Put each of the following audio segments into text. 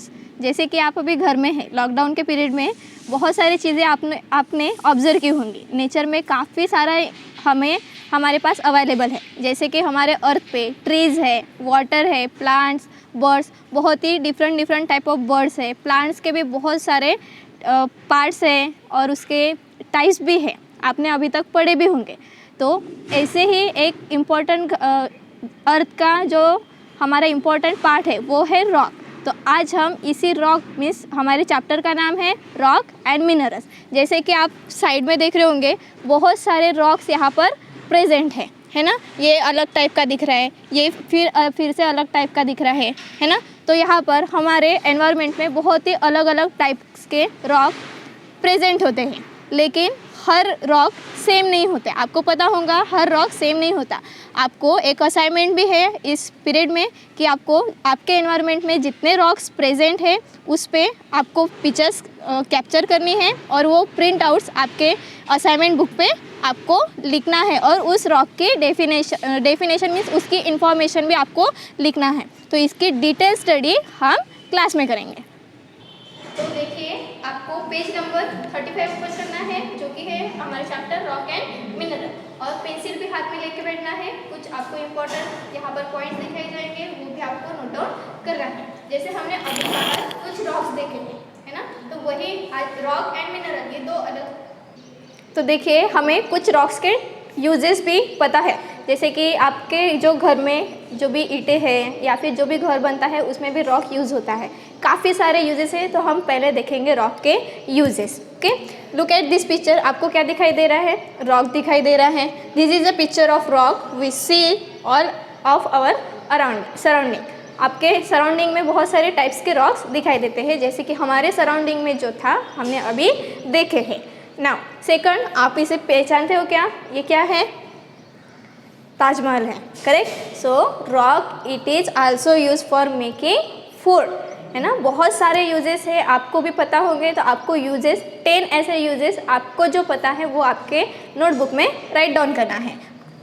Observations. जैसे कि आप अभी घर में हैं, लॉकडाउन के पीरियड में बहुत सारी चीज़ें आपने ऑब्जर्व की होंगी। नेचर में काफ़ी सारा हमारे पास अवेलेबल है, जैसे कि हमारे अर्थ पे ट्रीज़ है, वाटर है, प्लांट्स, बर्ड्स, बहुत ही डिफरेंट टाइप ऑफ बर्ड्स है। प्लांट्स के भी बहुत सारे पार्ट्स हैं और उसके टाइप्स भी है, आपने अभी तक पढ़े भी होंगे। तो ऐसे ही एक इम्पॉर्टेंट अर्थ का जो हमारा इम्पॉर्टेंट पार्ट है वो है रॉक। तो आज हम इसी रॉक मीन्स हमारे चैप्टर का नाम है रॉक एंड मिनरल्स। जैसे कि आप साइड में देख रहे होंगे बहुत सारे रॉक्स यहाँ पर प्रेजेंट है ना। ये अलग टाइप का दिख रहा है, ये फिर से अलग टाइप का दिख रहा है ना। तो यहाँ पर हमारे एनवायरनमेंट में बहुत ही अलग अलग टाइप्स के रॉक प्रेजेंट होते हैं, लेकिन हर रॉक सेम नहीं होते। आपको पता होगा हर रॉक सेम नहीं होता। आपको एक असाइनमेंट भी है इस पीरियड में कि आपको आपके एनवायरनमेंट में जितने रॉक्स प्रेजेंट है उस पे आपको पिक्चर्स कैप्चर करनी है और वो प्रिंट आउट्स आपके असाइनमेंट बुक पे आपको लिखना है और उस रॉक की डेफिनेशन मीन्स उसकी इंफॉर्मेशन भी आपको लिखना है। तो इसकी डिटेल स्टडी हम क्लास में करेंगे। तो देखिए आपको पेज नंबर 35 पर करना है, जो कि है हमारे चैप्टर रॉक एंड मिनरल, और पेंसिल भी हाथ में लेके बैठना है। कुछ आपको इम्पोर्टेंट यहाँ पर पॉइंट्स दिखाए जाएंगे, वो भी आपको नोट डाउन करना है। जैसे हमने अभी बाहर कुछ रॉक्स देखे थे, है ना, तो वही आज रॉक एंड मिनरल, ये दो अलग। तो देखिए हमें कुछ रॉक्स के यूजेस भी पता है। जैसे कि आपके जो घर में जो भी ईंटें हैं या फिर जो भी घर बनता है उसमें भी रॉक यूज़ होता है। काफ़ी सारे यूजेस हैं, तो हम पहले देखेंगे रॉक के uses. Okay, look at this picture. आपको क्या दिखाई दे रहा है? रॉक दिखाई दे रहा है। This is a picture of rock we see all of our surrounding. आपके सराउंडिंग में बहुत सारे टाइप्स के रॉक्स दिखाई देते हैं, जैसे कि हमारे सराउंडिंग में जो था हमने अभी देखे हैं। नाउ सेकंड, आप इसे पहचानते हो क्या? ये क्या है? ताजमहल है, correct. So rock it is also use for making food, है ना। बहुत सारे यूजेस है, आपको भी पता होंगे। तो आपको यूजेस 10 ऐसे यूजेस आपको जो पता है वो आपके नोटबुक में राइट डाउन करना है।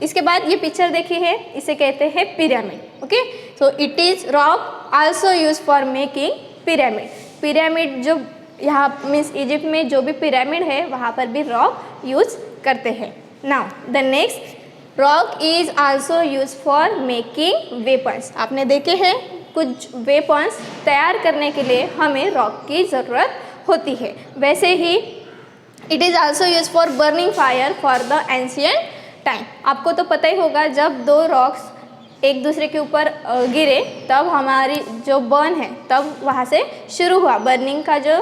इसके बाद ये पिक्चर देखी है, इसे कहते हैं pyramid. Okay, so it is rock also use for making pyramid. Pyramid जो यहाँ मीन्स इजिप्ट में जो भी पिरामिड है वहाँ पर भी रॉक यूज करते हैं। Now the next, rock is also use for making weapons. आपने देखे हैं कुछ वेपन्स तैयार करने के लिए हमें रॉक की ज़रूरत होती है। वैसे ही it is also use for burning fire for the ancient time. आपको तो पता ही होगा जब दो रॉक्स एक दूसरे के ऊपर गिरे तब हमारी जो बर्न है तब वहाँ से शुरू हुआ, बर्निंग का जो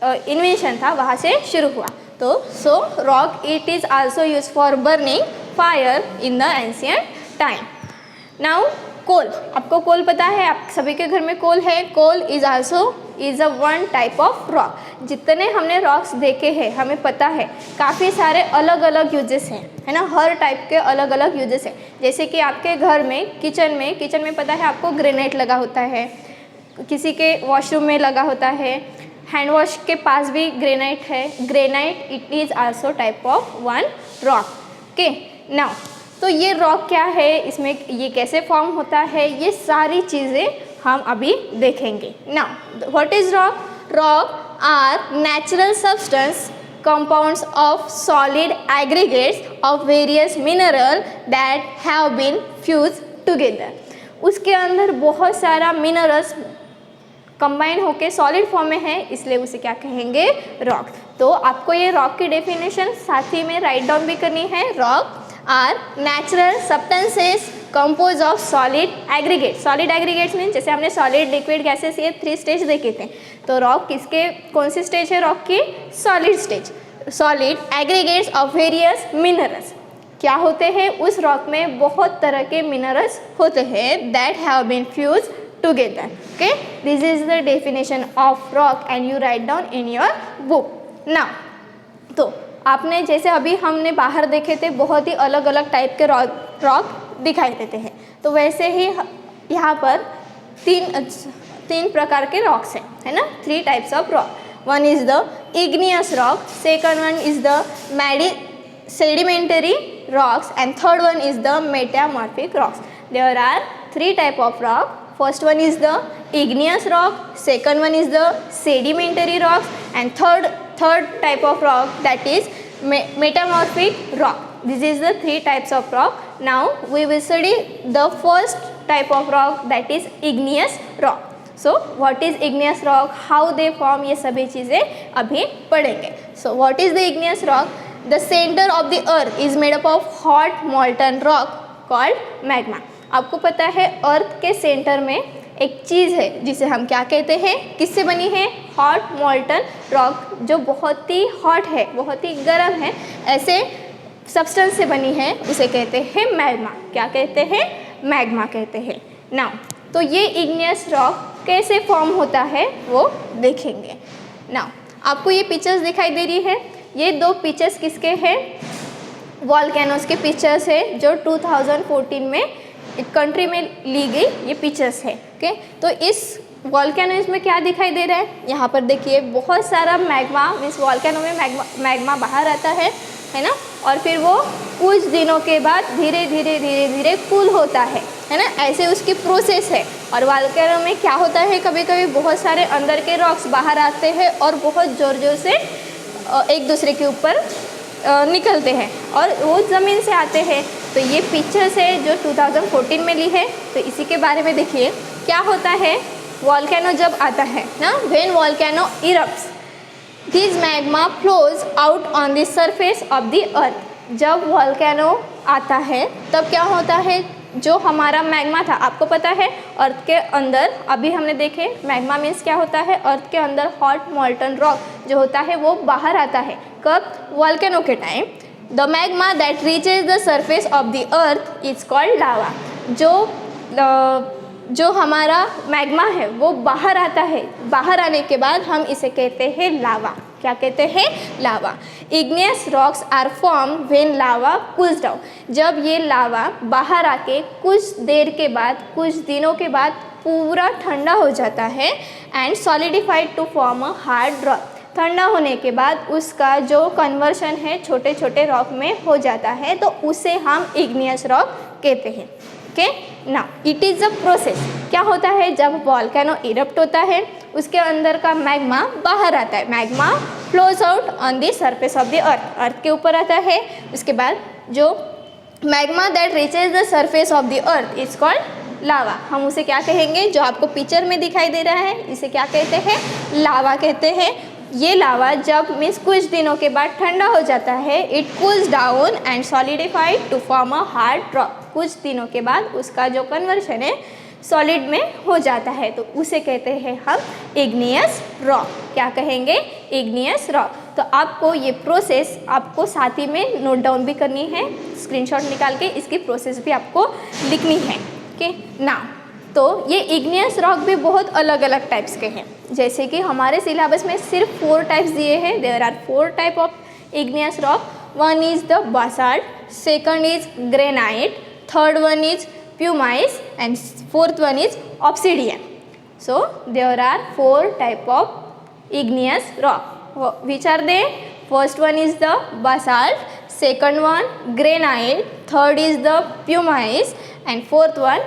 इन्वेंशन था वहाँ से शुरू हुआ। तो so rock it is also use for burning fire in the ancient time. Now coal, आपको कोल पता है, आप सभी के घर में कोल है। Coal is also is a one type of rock. जितने हमने रॉक्स देखे हैं हमें पता है काफ़ी सारे अलग अलग यूजेस हैं, है ना। हर टाइप के अलग अलग यूजेस हैं। जैसे कि आपके घर में किचन में पता है आपको ग्रेनाइट लगा होता है, किसी के वॉशरूम में लगा होता है, हैंड वॉश के पास भी ग्रेनाइट है। Granite it is also type of one rock. Okay, now तो ये रॉक क्या है, इसमें ये कैसे फॉर्म होता है, ये सारी चीज़ें हम अभी देखेंगे। Now what is rock? Rock are natural substance compounds of solid aggregates of various mineral that have been fused together। उसके अंदर बहुत सारा मिनरल्स कंबाइन होके सॉलिड फॉर्म में है, इसलिए उसे क्या कहेंगे? रॉक। तो आपको ये रॉक की डेफिनेशन साथ ही में राइट डाउन भी करनी है। Rock are natural substances compose of solid aggregate. Solid aggregates mean जैसे हमने सॉलिड, लिक्विड, गैसेस, ये 3 स्टेज देखे थे। तो रॉक किसके कौन सी स्टेज है? रॉक की solid stage. Solid aggregates of various minerals. क्या होते हैं? उस रॉक में बहुत तरह के मिनरल्स होते हैं that have been fuse together। Okay, this is the definition of rock and you write down in your book now। तो आपने जैसे अभी हमने बाहर देखे थे बहुत ही अलग अलग टाइप के रॉक दिखाई देते हैं, तो वैसे ही यहाँ पर तीन प्रकार के रॉक्स हैं, है ना। 3 types of rock. One is the igneous rock, second one is the sedimentary rocks and third one is the metamorphic rocks। There are 3 type of rock। First one is the igneous rock, second one is the sedimentary rocks, and third type of rock, that is metamorphic rock. This is the three types of rock. Now we will study the first type of rock, that is igneous rock. So what is igneous rock, how they form, ये सभी चीज़ें अभी पढ़ेंगे. So what is the igneous rock? The center of the earth is made up of hot molten rock called magma. आपको पता है अर्थ के centre में एक चीज़ है जिसे हम क्या कहते हैं, किससे बनी है, हॉट मोल्टन रॉक, जो बहुत ही हॉट है, बहुत ही गर्म है, ऐसे सब्सटेंस से बनी है, उसे कहते हैं मैग्मा. क्या कहते हैं, मैग्मा कहते हैं. नाउ तो ये इग्नियस रॉक कैसे फॉर्म होता है वो देखेंगे. नाउ आपको ये पिक्चर्स दिखाई दे रही है, ये दो पिक्चर्स किसके हैं, वॉल्केनोस के पिक्चर्स है जो 2014 में एक कंट्री में ली गई ये पिक्चर्स है. ओके, तो इस वॉल्केनोस में क्या दिखाई दे रहा है, यहाँ पर देखिए बहुत सारा मैग्मा, मीन्स वॉल्केनो में मैग्मा बाहर आता है ना, और फिर वो कुछ दिनों के बाद धीरे धीरे कूल होता है ना, ऐसे उसकी प्रोसेस है. और वॉल्केनो में क्या होता है, कभी कभी बहुत सारे अंदर के रॉक्स बाहर आते हैं और बहुत ज़ोर से एक दूसरे के ऊपर निकलते हैं और वो ज़मीन से आते हैं. तो ये पिक्चर्स है जो 2014 में ली है. तो इसी के बारे में देखिए क्या होता है. वॉल्केनो जब आता है ना, when volcano erupts, this magma flows out on the surface of the earth. जब वॉल्केनो आता है तब क्या होता है, जो हमारा मैग्मा था, आपको पता है अर्थ के अंदर, अभी हमने देखे मैग्मा मीन्स क्या होता है, अर्थ के अंदर हॉट मोल्टन रॉक जो होता है वो बाहर आता है. कब, वॉल्केनो के time. The magma that reaches the surface of the earth is called lava. जो हमारा मैग्मा है वो बाहर आता है, बाहर आने के बाद हम इसे कहते हैं लावा. क्या कहते हैं, lava. Igneous rocks are form when lava cools down. जब ये लावा बाहर आके कुछ देर के बाद, कुछ दिनों के बाद पूरा ठंडा हो जाता है and solidified to form a hard rock. ठंडा होने के बाद उसका जो कन्वर्शन है छोटे छोटे रॉक में हो जाता है, तो उसे हम इग्नियस रॉक कहते हैं. Okay, now it is a process. क्या होता है, जब वॉल्केनो इरप्ट होता है उसके अंदर का मैग्मा बाहर आता है. Magma flows out on the surface of the earth, earth के ऊपर आता है. उसके बाद जो magma that reaches the surface of the earth is called lava. हम उसे क्या कहेंगे, जो आपको पिक्चर में दिखाई दे रहा है इसे क्या कहते हैं, लावा कहते हैं. ये लावा जब मीन्स कुछ दिनों के बाद ठंडा हो जाता है, it cools down and solidified to form a hard rock. कुछ दिनों के बाद उसका जो कन्वर्शन है सॉलिड में हो जाता है, तो उसे कहते हैं हम इग्नियस रॉक. क्या कहेंगे, इग्नियस रॉक. तो आपको ये प्रोसेस आपको साथ ही में नोट डाउन भी करनी है, स्क्रीनशॉट निकाल के इसकी प्रोसेस भी आपको लिखनी है. ओके, नाउ तो ये इग्नियस रॉक भी बहुत अलग अलग टाइप्स के हैं. जैसे कि हमारे सिलेबस में सिर्फ 4 टाइप्स दिए हैं. There are 4 type of igneous rock. One is the basalt, second is granite, third one is pumice, and fourth one is obsidian. So there are 4 type of igneous rock. Which are they? First one is the basalt, second one granite, third is the pumice, and fourth one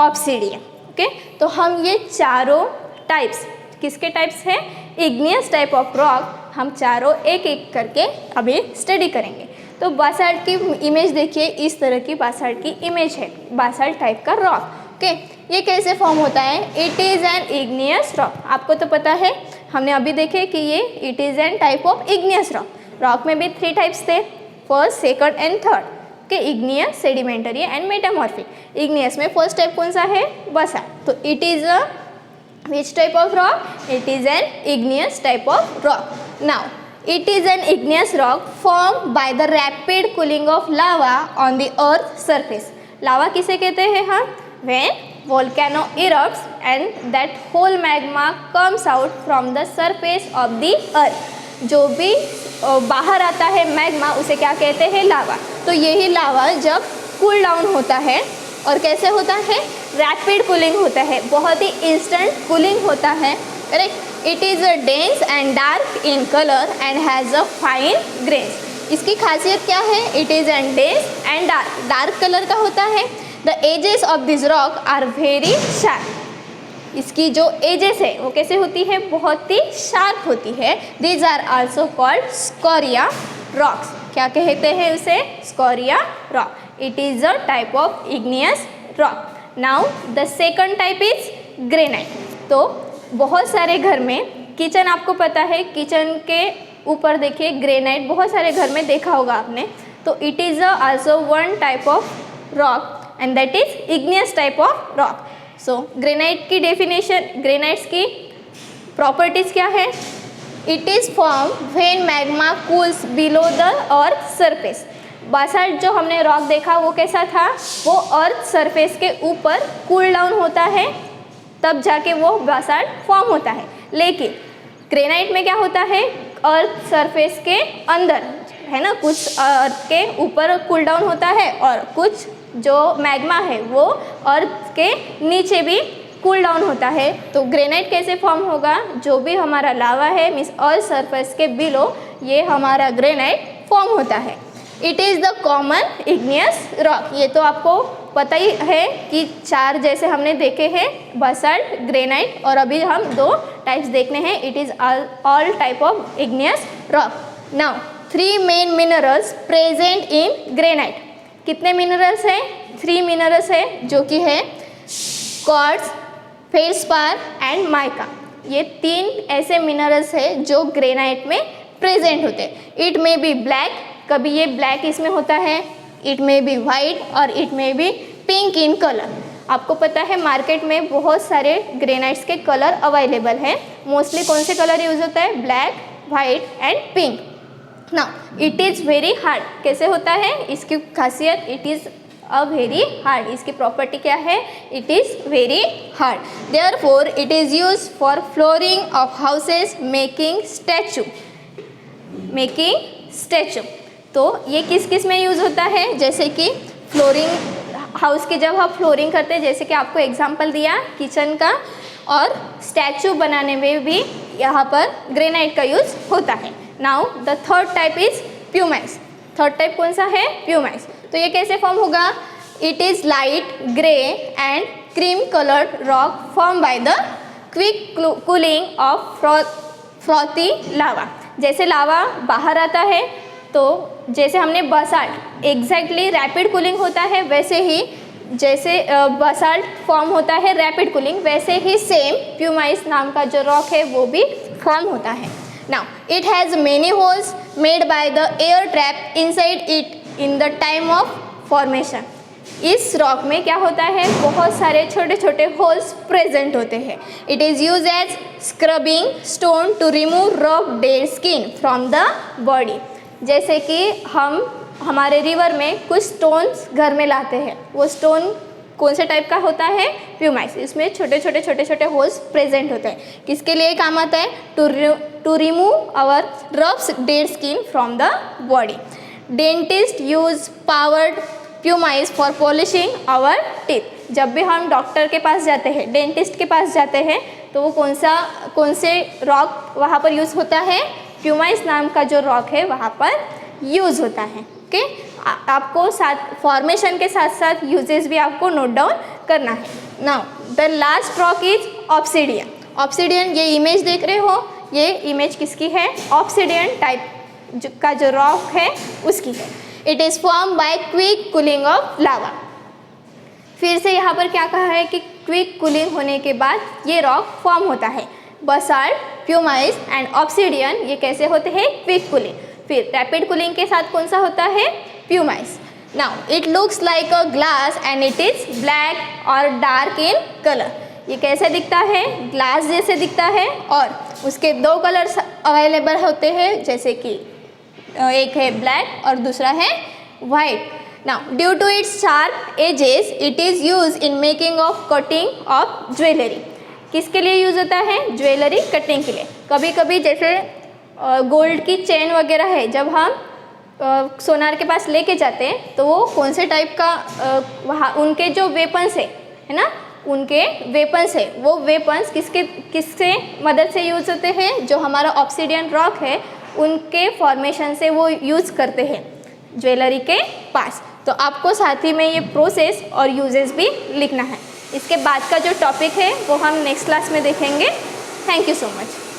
obsidian. Okay, तो हम ये चारों types किसके types हैं, igneous type of rock, हम चारों एक एक करके अभी स्टडी करेंगे. तो बासाल्ट की इमेज देखिए, इस तरह की बासाल्ट की इमेज है, बासाल्ट टाइप का रॉक. ओके, ये कैसे फॉर्म होता है, it is N igneous rock. आपको तो पता है, हमने अभी देखे कि ये it is N type of igneous rock. Rock में भी 3 टाइप्स थे, first, second and third. Okay, igneous, sedimentary and metamorphic. Igneous में फर्स्ट टाइप कौन सा है, बासाल्ट. तो it is a which type of rock, it is N igneous type of rock. Now it is an igneous rock formed by the rapid cooling of lava on the earth surface. Lava किसे कहते हैं हम, when volcano erupts and that whole magma comes out from the surface of the earth. जो भी बाहर आता है magma उसे क्या कहते हैं, लावा. तो यही लावा जब कूल डाउन होता है, और कैसे होता है, रैपिड कूलिंग होता है, बहुत ही इंस्टेंट कूलिंग होता है. Correct. It is a dense and dark in colour and has a fine grains. इसकी खासियत क्या है, it is an dense and dark, dark colour का होता है. The edges of this rock are very sharp. इसकी जो एजेस है वो कैसे होती है, बहुत ही शार्प होती है। These are also called scoria rocks. क्या कहते हैं उसे, scoria rock. It is a type of igneous rock. Now the second type is granite. तो बहुत सारे घर में किचन, आपको पता है किचन के ऊपर देखिए ग्रेनाइट बहुत सारे घर में देखा होगा आपने। तो it is also one type of rock and that is igneous type of rock. So granite की डेफिनेशन, ग्रेनाइट्स की प्रॉपर्टीज क्या है, it is form when magma cools below the earth surface. Basalt जो हमने रॉक देखा वो कैसा था, वो अर्थ सरफेस के ऊपर कूल डाउन होता है तब जाके वो बासाल्ट फॉर्म होता है। लेकिन ग्रेनाइट में क्या होता है, अर्थ सरफेस के अंदर है ना, कुछ अर्थ के ऊपर कूल डाउन होता है और कुछ जो मैग्मा है वो अर्थ के नीचे भी कूल डाउन होता है। तो ग्रेनाइट कैसे फॉर्म होगा, जो भी हमारा लावा है मीन्स अर्थ सरफेस के बिलो, ये हमारा ग्रेनाइट फॉर्म होता है। It is the common igneous rock. ये तो आपको पता ही है कि चार जैसे हमने देखे हैं, बासाल्ट, ग्रेनाइट, और अभी हम दो टाइप्स देखने हैं। It is all type of igneous rock. Now 3 main minerals present in granite. कितने मिनरल्स हैं, 3 मिनरल्स है, जो कि है क्वार्ट्ज, फेल्डस्पार एंड माइका। ये 3 ऐसे मिनरल्स है जो ग्रेनाइट में प्रेजेंट होते हैं। इट मे बी ब्लैक, कभी ये ब्लैक इसमें होता है, इट मे बी वाइट और it may be pink in colour. आपको पता है मार्केट में बहुत सारे ग्रेनाइट्स के कलर अवेलेबल है। मोस्टली कौन से कलर यूज होता है, black, white and pink. Now it is very hard. कैसे होता है, इसकी खासियत, it is a very hard. इसकी प्रॉपर्टी क्या है, it is very hard. Therefore it is use for flooring of houses, making statue. तो ये किस किस में यूज़ होता है, जैसे कि फ्लोरिंग, हाउस की जब हम फ्लोरिंग करते हैं, जैसे कि आपको एग्जांपल दिया किचन का, और स्टैचू बनाने में भी यहाँ पर ग्रेनाइट का यूज़ होता है। Now the third type is pumice. Third type कौन सा है, प्यूमाइस। तो ये कैसे फॉर्म होगा, it is light grey and cream coloured rock form by the quick cooling of frothy lava. जैसे लावा बाहर आता है, तो जैसे हमने बासाल्ट एग्जैक्टली रैपिड कूलिंग होता है, वैसे ही जैसे बासाल्ट फॉर्म होता है रैपिड कूलिंग, वैसे ही सेम प्यूमाइस नाम का जो रॉक है वो भी फॉर्म होता है। Now it has many holes made by the air trap inside it in the time of formation. इस रॉक में क्या होता है, बहुत सारे छोटे छोटे होल्स प्रेजेंट होते हैं। It is use as scrubbing stone to remove rock dead skin from the body. जैसे कि हम हमारे रिवर में कुछ स्टोन्स घर में लाते हैं, वो स्टोन कौन से टाइप का होता है, प्यूमाइस। इसमें छोटे छोटे होल्स प्रेजेंट होते हैं। किसके लिए काम आता है, to remove our rough dead skin from the body. Dentist use powered pumice for polishing our teeth. जब भी हम डॉक्टर के पास जाते हैं, डेंटिस्ट के पास जाते हैं, तो वो कौन से रॉक वहाँ पर यूज़ होता है, प्यूमाइस नाम का जो रॉक है वहाँ पर यूज़ होता है। ओके, आपको साथ फॉर्मेशन के साथ साथ यूजेस भी आपको नोट डाउन करना है। Now the last rock is obsidian. Obsidian, ये इमेज देख रहे हो, ये इमेज किसकी है, ऑब्सिडियन टाइप का जो रॉक है उसकी है। It is form by quick cooling of lava. फिर से यहाँ पर क्या कहा है कि क्विक कूलिंग होने के बाद ये रॉक फॉर्म होता है। बासाल्ट, प्यूमाइस एंड ऑब्सिडियन ये कैसे होते हैं, क्विक कूलिंग। फिर रैपिड कूलिंग के साथ कौन सा होता है, pumice. Now it looks like a glass and it is black और डार्क इन कलर। ये कैसे दिखता है, ग्लास जैसे दिखता है, और उसके 2 कलर्स अवेलेबल होते हैं, जैसे कि एक है ब्लैक और दूसरा है white. Now due to its sharp edges it is use in making of cutting of jewellery. किसके लिए यूज़ होता है, ज्वेलरी कटिंग के लिए। कभी कभी जैसे गोल्ड की चेन वगैरह है, जब हम सोनार के पास लेके जाते हैं, तो वो कौन से टाइप का वहाँ उनके जो वेपन्स है ना, उनके वेपन्स है, वो वेपन्स किससे मदद से यूज़ होते हैं, जो हमारा ऑब्सिडियन रॉक है उनके फॉर्मेशन से वो यूज़ करते हैं ज्वेलरी के पास। तो आपको साथ ही में ये प्रोसेस और यूजेस भी लिखना है। इसके बाद का जो टॉपिक है वो हम नेक्स्ट क्लास में देखेंगे। Thank you so much.